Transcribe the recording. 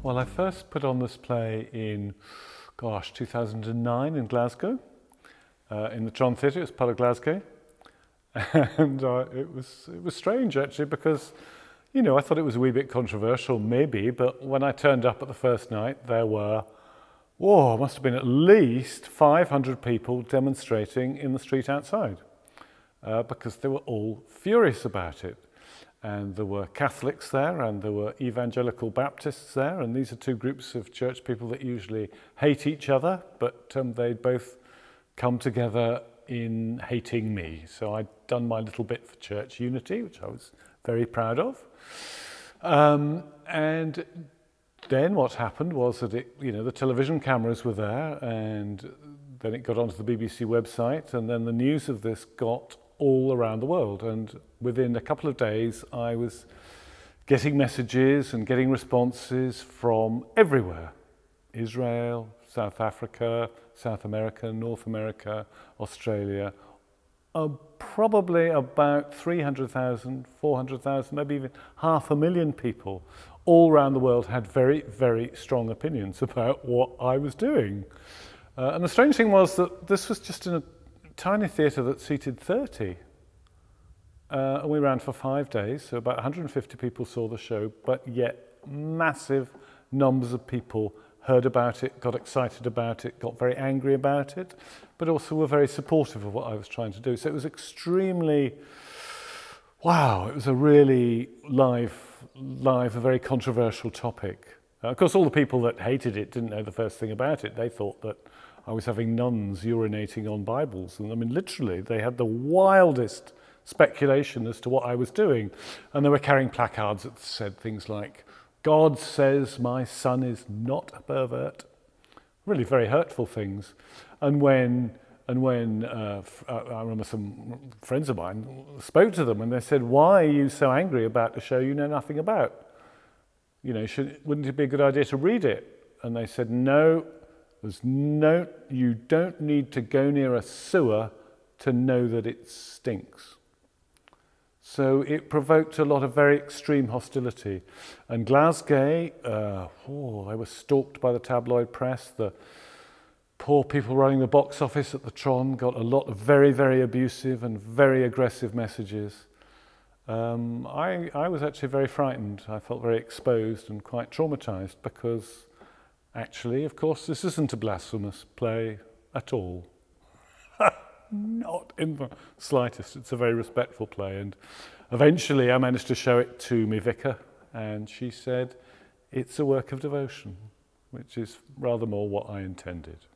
Well, I first put on this play in, 2009 in Glasgow, in the Tron Theatre. It was part of Glasgow, and it was strange actually because, you know, I thought it was a wee bit controversial maybe, but when I turned up at the first night, there were, must have been at least 500 people demonstrating in the street outside, because they were all furious about it. And there were Catholics there, and there were Evangelical Baptists there, and these are two groups of church people that usually hate each other, but they'd both come together in hating me. So I'd done my little bit for church unity, which I was very proud of. And then what happened was that the television cameras were there, and then it got onto the BBC website, and then the news of this got all around the world, and within a couple of days I was getting messages and getting responses from everywhere: Israel, South Africa, South America, North America, Australia. Probably about 300,000, 400,000, maybe even 500,000 people all around the world had very, very strong opinions about what I was doing. And the strange thing was that this was just in a tiny theatre that seated 30. And we ran for 5 days, so about 150 people saw the show, but yet massive numbers of people heard about it, got excited about it, got very angry about it, but also were very supportive of what I was trying to do. So it was extremely, it was a really live, a very controversial topic. Of course, all the people that hated it didn't know the first thing about it. They thought that I was having nuns urinating on Bibles. And I mean, literally, they had the wildest speculation as to what I was doing. And they were carrying placards that said things like, "God says my son is not a pervert." Really very hurtful things. And when I remember some friends of mine spoke to them and they said, "Why are you so angry about a show you know nothing about? You know, wouldn't it be a good idea to read it?" And they said, "No. You don't need to go near a sewer to know that it stinks." So it provoked a lot of very extreme hostility. And Glasgow, they were stalked by the tabloid press. The poor people running the box office at the Tron got a lot of very, very abusive and very aggressive messages. I was actually very frightened. I felt very exposed and quite traumatized because actually, of course, this isn't a blasphemous play at all. Not in the slightest. It's a very respectful play. And eventually I managed to show it to my vicar, and she said, "It's a work of devotion," which is rather more what I intended.